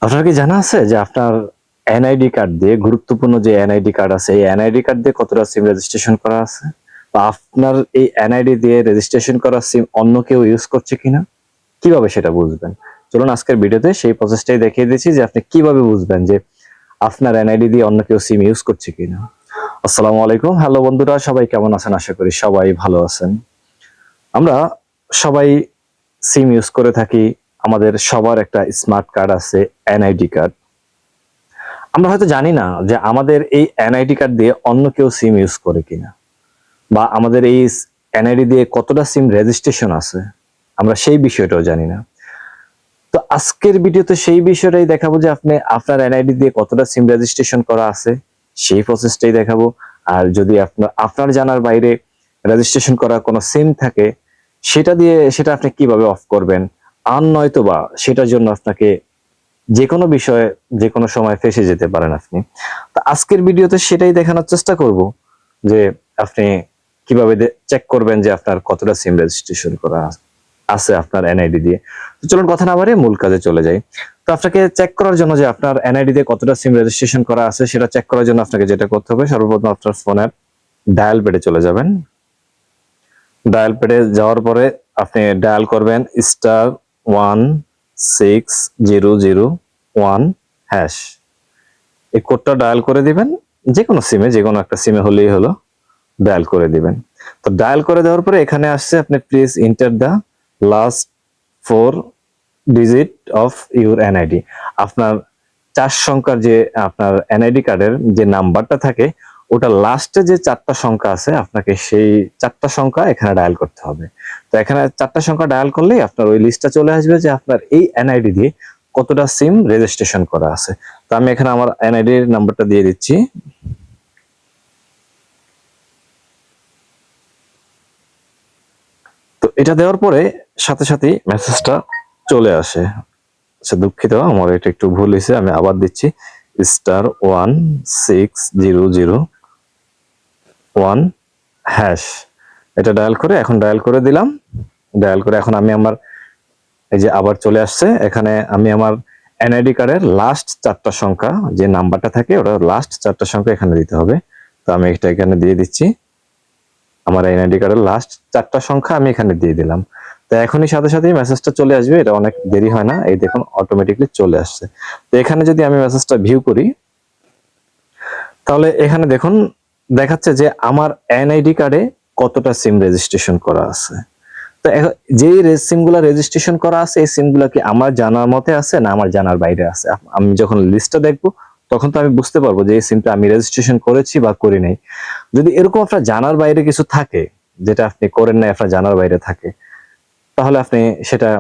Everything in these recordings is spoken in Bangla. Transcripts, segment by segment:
আপনার কি জানা আছে যে আপনার এনআইডি কার্ড দিয়ে গুরুত্বপূর্ণ যে এনআইডি কার্ড আছে এই এনআইডি কার্ড দিয়ে কতটা সিম রেজিস্ট্রেশন করা আছে, বা আপনার এই এনআইডি দিয়ে রেজিস্ট্রেশন করা সিম অন্য কেউ ইউজ করছে কিনা কিভাবে সেটা বুঝবেন? চলুন আজকের ভিডিওতে সেই প্রসেসটাই দেখিয়ে দিচ্ছি যে আপনি কিভাবে বুঝবেন যে আপনার এনআইডি দিয়ে অন্য কেউ সিম ইউজ করছে কিনা। আসসালামু আলাইকুম, হ্যালো বন্ধুরা, সবাই কেমন আছেন? আশা করি সবাই ভালো আছেন। আমরা সবাই সিম ইউজ করে থাকি, আমাদের সবার একটা স্মার্ট কার্ড আছে, এনআইডি কার্ড। আমরা হয়তো জানি না যে আমাদের এই এনআইডি কার্ড দিয়ে অন্য কেউ সিম ইউজ করে কিনা, বা আমাদের এই এনআইডি দিয়ে কতটা সিম রেজিস্ট্রেশন আছে আমরা সেই বিষয়টাও জানি না। তো আজকের ভিডিওতে সেই বিষয়টাই দেখাবো যে আপনি আপনার এনআইডি দিয়ে কতটা সিম রেজিস্ট্রেশন করা আছে সেই প্রসেসটাই দেখাবো। আর যদি আপনার জানার বাইরে রেজিস্ট্রেশন করা কোনো সিম থাকে সেটা আপনি কিভাবে অফ করবেন, আর নয়তো বা সেটার জন্য আপনাকে যে কোনো বিষয়ে যে কোনো সময় ফেসে যেতে পারেন আপনি। তো আজকের ভিডিওতে সেটাই দেখানোর চেষ্টা করব যে আপনি কিভাবে চেক করবেন যে আপনার কতটা সিম রেজিস্ট্রেশন করা আছে আপনার এনআইডি দিয়ে। তো চলুন কথা না বাড়িয়ে মূল কাজে চলে যাই। তো আপনাকে চেক করার জন্য যে আপনার এনআইডি দিয়ে কতটা সিম রেজিস্ট্রেশন করা আছে সেটা চেক করার জন্য আপনাকে যেটা করতে হবে, সর্বপ্রথম আপনার ফোনের ডায়াল প্যাডে চলে যাবেন। ডায়াল প্যাডে যাওয়ার পরে আপনি ডায়াল করবেন *16001#। এই কোডটা ডায়াল করে দিবেন, যে কোনো সিমে, যে কোনো একটা সিমে হলেই হলো, ডায়াল করে দিবেন। তো ডায়াল করে দেওয়ার পরে এখানে আসছে আপনি please enter the last 4 digit of your NID. আপনার 4 সংখ্যার যে আপনার এনআইডি কার্ডের যে নাম্বারটা থাকে ওটা লাস্টে যে 4টা সংখ্যা আছে আপনাকে সেই 4টা সংখ্যা এখানে ডায়াল করতে হবে। তো এখানে 4টা সংখ্যা ডায়াল করলেই আপনার ওই লিস্টটা চলে আসবে যে আপনার এই এনআইডি দিয়ে কতটা সিম রেজিস্ট্রেশন করা আছে। তো আমি এখানে আমার এনআইডি এর নাম্বারটা দিয়ে দিচ্ছি। তো এটা দেওয়ার পরে সাথে সাথে মেসেজটা চলে আসে। আচ্ছা দুঃখিত, আমার এটা একটু ভুল হয়েছে, আমি আবার দিচ্ছি *16001#। এটা ডায়াল করে এখন ডায়াল করে দিলাম। ডায়াল করে এখন আমি আমার এই যে আবার চলে আসছে, এখানে আমি আমার এনআইডি কার্ডের লাস্ট 4টা সংখ্যা যে নাম্বারটা থাকে ওটা লাস্ট 4টা সংখ্যা এখানে দিতে হবে। তো আমি এটা এখানে দিয়ে দিচ্ছি, আমার এনআইডি কার্ডের লাস্ট 4টা সংখ্যা আমি এখানে দিয়ে দিলাম। তো এখনই সাথে সাথেই মেসেজটা চলে আসবে, এটা অনেক দেরি হয় না, এই দেখুন অটোমেটিকলি চলে আসছে। তো এখানে যদি আমি মেসেজটা ভিউ করি তাহলে এখানে দেখুন দেখাচ্ছে যে আমার এনআইডি কার্ডে কতটা সিম রেজিস্ট্রেশন করা আছে। তো যে সিমগুলো রেজিস্ট্রেশন করা আছে এই সিমগুলো কি আমার জানার মতে আছে না আমার জানার বাইরে আছে। আমি যখন লিস্টটা দেখবো তখন তো আমি বুঝতে পারবো যে এই সিমটা আমি রেজিস্ট্রেশন করেছি বা করি নাই। যদি এরকম আপনার জানার বাইরে কিছু থাকে, যেটা আপনি করেন নাই আপনার জানার বাইরে থাকে, তাহলে আপনি সেটা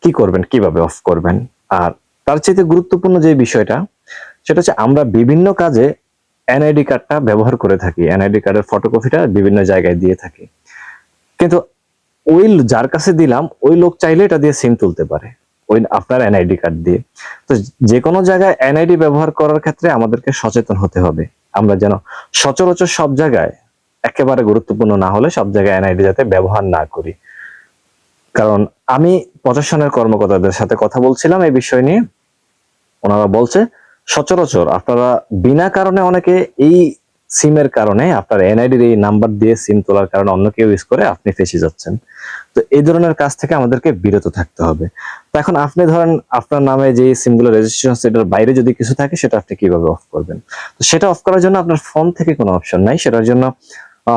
কি করবেন, কিভাবে অফ করবেন। আর তার চাইতে গুরুত্বপূর্ণ যে বিষয়টা সেটা হচ্ছে আমরা বিভিন্ন কাজে এনআইডি কার্ডটা ব্যবহার করে থাকি, এনআইডি কার্ডের ফটোকপিটা বিভিন্ন জায়গায় দিয়ে থাকি, কিন্তু ওই যার কাছে দিলাম ওই লোক চাইলে এটা দিয়ে সিম তুলতে পারে ওই আপনার এনআইডি কার্ড দিয়ে। তো যে কোনো জায়গায় এনআইডি ব্যবহার করার ক্ষেত্রে আমাদেরকে সচেতন হতে হবে। আমরা যেন সচরাচর সব জায়গায়, একেবারে গুরুত্বপূর্ণ না হলে সব জায়গায় এনআইডি যাতে ব্যবহার না করি। কারণ আমি প্রশাসনের কর্মকর্তাদের সাথে কথা বলছিলাম এই বিষয় নিয়ে, ওনারা বলছে সচরাচর আপনারা বিনা কারণে অনেকে এই সিমের কারণে আপনার এনআইডির এই নাম্বার দিয়ে সিম তোলার কারণে অন্য কেউ ইউজ করে আপনি ফেসে যাচ্ছেন। তো এই ধরনের কাজ থেকে আমাদেরকে বিরত থাকতে হবে। তো এখন আপনি ধরেন আপনার নামে যে সিমগুলো রেজিস্ট্রেশন আছে এটার বাইরে যদি কিছু থাকে সেটা আপনি কিভাবে অফ করবেন? তো সেটা অফ করার জন্য আপনার ফোন থেকে কোনো অপশন নাই, সেটার জন্য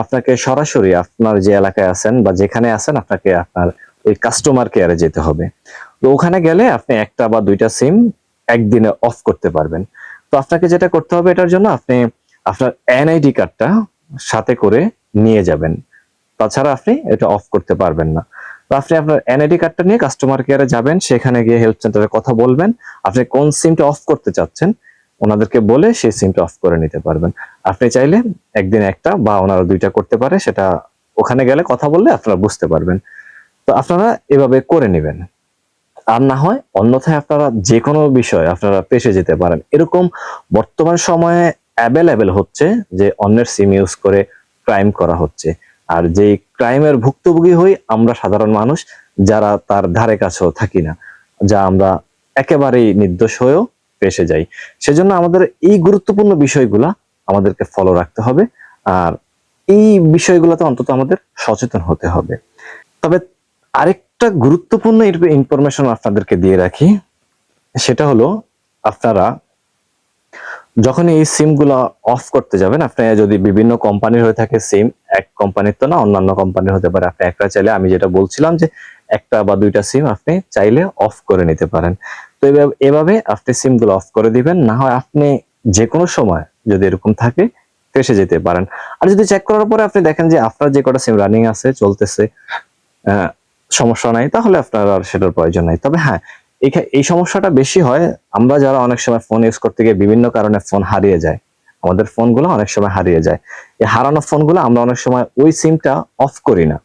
আপনাকে সরাসরি আপনার যে এলাকায় আছেন বা যেখানে আছেন আপনাকে আপনার ওই কাস্টমার কেয়ারে যেতে হবে। তো ওখানে গেলে আপনি একটা বা দুইটা সিম একদিনে অফ করতে পারবেন। তো আপনাকে যেটা করতে হবে এটার জন্য আপনি আপনার এনআইডি কার্ডটা সাথে করে নিয়ে যাবেন, তাছাড়া আপনি এটা অফ করতে পারবেন না। তো আপনি আপনার এনআইডি কার্ডটা নিয়ে কাস্টমার কেয়ারে যাবেন, সেখানে গিয়ে হেল্প সেন্টারে কথা বলবেন, আপনি কোন সিমটা অফ করতে চাচ্ছেন ওনাদেরকে বলে সেই সিমটা অফ করে নিতে পারবেন। আপনি চাইলে একদিন একটা বা ওনারা দুইটা করতে পারে, সেটা ওখানে গেলে কথা বললে আপনারা বুঝতে পারবেন। তো আপনারা এভাবে করে নেবেন, আর না হয় অন্যথায় আপনারা যে কোনো বিষয় আপনারা পেশে যেতে পারেন। এরকম বর্তমান সময়ে অ্যাভেলেবেল হচ্ছে যে অন্যের সিম ইউজ করে ক্রাইম করা হচ্ছে, আর যেই ক্রাইমের ভুক্তভোগী হই আমরা সাধারণ মানুষ, যারা তার ধারে কাছেও থাকি না, যা আমরা একেবারেই নির্দোষ হয়েও ফেঁসে যাই। সেজন্য আমাদের এই গুরুত্বপূর্ণ বিষয়গুলা আমাদেরকে ফলো রাখতে হবে, আর এই বিষয়গুলোতে অন্তত আমাদের সচেতন হতে হবে। তবে আরেকটা গুরুত্বপূর্ণ ইনফরমেশন আপনাদেরকে দিয়ে রাখি, সেটা হলো আপনারা যখন এই সিম গুলা অফ করতে যাবেন, আপনি যদি বিভিন্ন কোম্পানির হয়ে থাকে সিম, এক কোম্পানির তো না, অন্যান্য কোম্পানির হতে পারে, আপনি একটা চাইলে, আমি যেটা বলছিলাম যে একটা বা দুইটা সিম আপনি চাইলে অফ করে নিতে পারেন। তো এভাবে আপনি সিম গুলো অফ করে দিবেন, না হয় আপনি যে কোনো সময় যদি এরকম থাকে ফেসে যেতে পারেন। আর যদি চেক করার পরে আপনি দেখেন যে আপনার যে কটা সিম রানিং আছে, চলতেছে, সমস্যা নাই, তাহলে আপনার আর সেটার প্রয়োজন নাই। তবে হ্যাঁ, এই সমস্যাটা বেশি হয় আমরা যারা অনেক সময় ফোন ইউজ করতে গিয়ে বিভিন্ন কারণে ফোন হারিয়ে যায়, আমাদের ফোনগুলো অনেক সময় হারিয়ে যায়। এই হারানো ফোনগুলো আমরা অনেক সময় ওই সিমটা অফ করি না,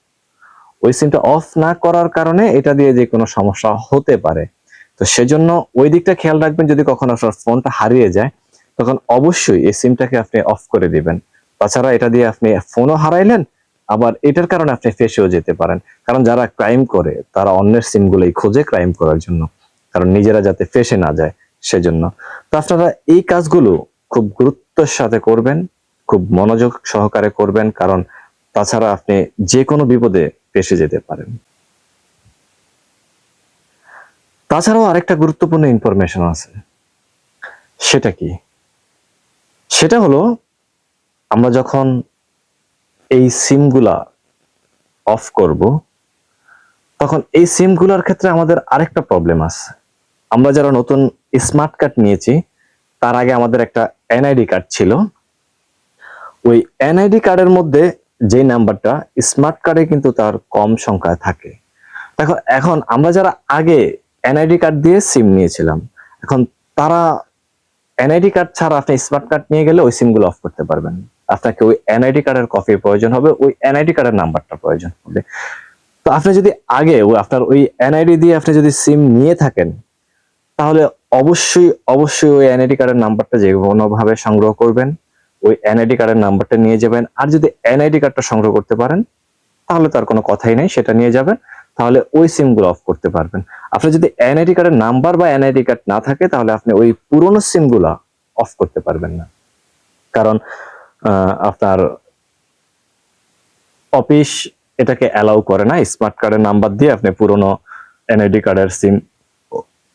ওই সিমটা অফ না করার কারণে এটা দিয়ে যে কোনো সমস্যা হতে পারে। তো সেজন্য ওই দিকটা খেয়াল রাখবেন, যদি কখনো আপনার ফোনটা হারিয়ে যায় তখন অবশ্যই এই সিমটাকে আপনি অফ করে দিবেন। তাছাড়া এটা দিয়ে আপনি ফোনও হারাইলেন, আবার এটার কারণে আপনি ফেঁসেও যেতে পারেন। কারণ যারা ক্রাইম করে তারা অন্যের সিমগুলোই খোঁজে ক্রাইম করার জন্য, কারণ নিজেরা যাতে ফেঁসে না যায় সেজন্য। তো আপনারা এই কাজগুলো খুব গুরুত্বের সাথে করবেন, খুব মনোযোগ সহকারে করবেন, কারণ তাছাড়া আপনি যে কোনো বিপদে ফেঁসে যেতে পারেন। তাছাড়াও আরেকটা গুরুত্বপূর্ণ ইনফরমেশন আছে, সেটা কি? সেটা হলো আমরা যখন এই সিমগুলা অফ করব, তখন এই সিমগুলোর ক্ষেত্রে আমাদের আরেকটা প্রবলেম আছে। আমরা যারা নতুন স্মার্ট কার্ড নিয়েছি, তার আগে আমাদের একটা এনআইডি কার্ড ছিল। ওই এনআইডি কার্ডের মধ্যে যে নাম্বারটা স্মার্ট কার্ডে কিন্তু তার কম সংখ্যায় থাকে। এখন আমরা যারা আগে এনআইডি কার্ড দিয়ে সিম নিয়েছিলাম, এখন তারা এনআইডি কার্ড ছাড়া আপনি স্মার্ট কার্ড নিয়ে গেলে ওই সিমগুলো অফ করতে পারবেন। আপনাকে ওই এনআইডি কার্ডের কপির প্রয়োজন হবে, ওই এনআইডি কার্ডের নাম্বারটা প্রয়োজন হবে। তো আপনি যদি আগে আপনার ওই এনআইডি দিয়ে আপনি যদি সিম নিয়ে থাকেন, তাহলে অবশ্যই অবশ্যই ওই এনআইডি কার্ডের নাম্বারটা যে কোনোভাবে সংগ্রহ করবেন, ওই এনআইডি কার্ডের নাম্বারটা নিয়ে যাবেন। আর যদি এনআইডি কার্ডটা সংগ্রহ করতে পারেন তাহলে তার কোনো কথাই নেই, সেটা নিয়ে যাবেন, তাহলে ওই সিমগুলো অফ করতে পারবেন। আপনার যদি এনআইডি কার্ডের নাম্বার বা এনআইডি কার্ড না থাকে, তাহলে আপনি ওই পুরনো সিমগুলা অফ করতে পারবেন না। কারণ আপনার অফিস এটাকে অ্যালাউ করে না, স্মার্ট কার্ডের নাম্বার দিয়ে আপনি পুরনো এনআইডি কার্ডের সিম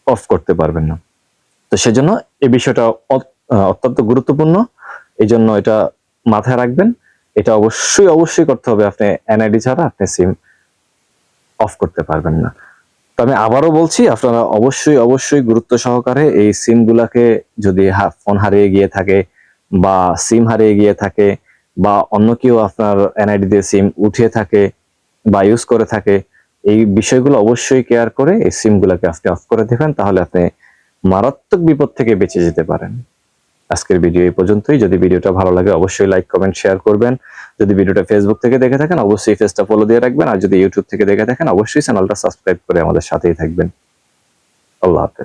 অফ করতে পারবেন না। তো সেজন্য এই বিষয়টা অত্যন্ত গুরুত্বপূর্ণ, এই জন্য এটা মাথায় রাখবেন। এটা অবশ্যই অবশ্যই করতে হবে, আপনি এনআইডি ছাড়া আপনি সিম অফ করতে পারবেন না। তো আমি আবারও বলছি, আপনারা অবশ্যই অবশ্যই গুরুত্ব সহকারে এই সিম গুলাকে, যদি ফোন হারিয়ে গিয়ে থাকে বা সিম হারিয়ে গিয়ে থাকে বা অন্য কেউ আপনার এনআইডি দিয়ে সিম উঠিয়ে থাকে বা ইউজ করে থাকে, এই বিষয়গুলো অবশ্যই কেয়ার করে এই সিম গুলাকে আপনি অফ করে দিবেন, তাহলে আপনি মারাত্মক বিপদ থেকে বেঁচে যেতে পারেন। আজকের ভিডিও এই পর্যন্তই। যদি ভিডিওটা ভালো লাগে অবশ্যই লাইক, কমেন্ট, শেয়ার করবেন। যদি ভিডিওটা ফেসবুক থেকে দেখে থাকেন অবশ্যই পেজটা ফলো দিয়ে রাখবেন, আর যদি ইউটিউব থেকে দেখে থাকেন অবশ্যই চ্যানেলটা সাবস্ক্রাইব করে আমাদের সাথেই থাকবেন। আল্লাহ হাফেজ।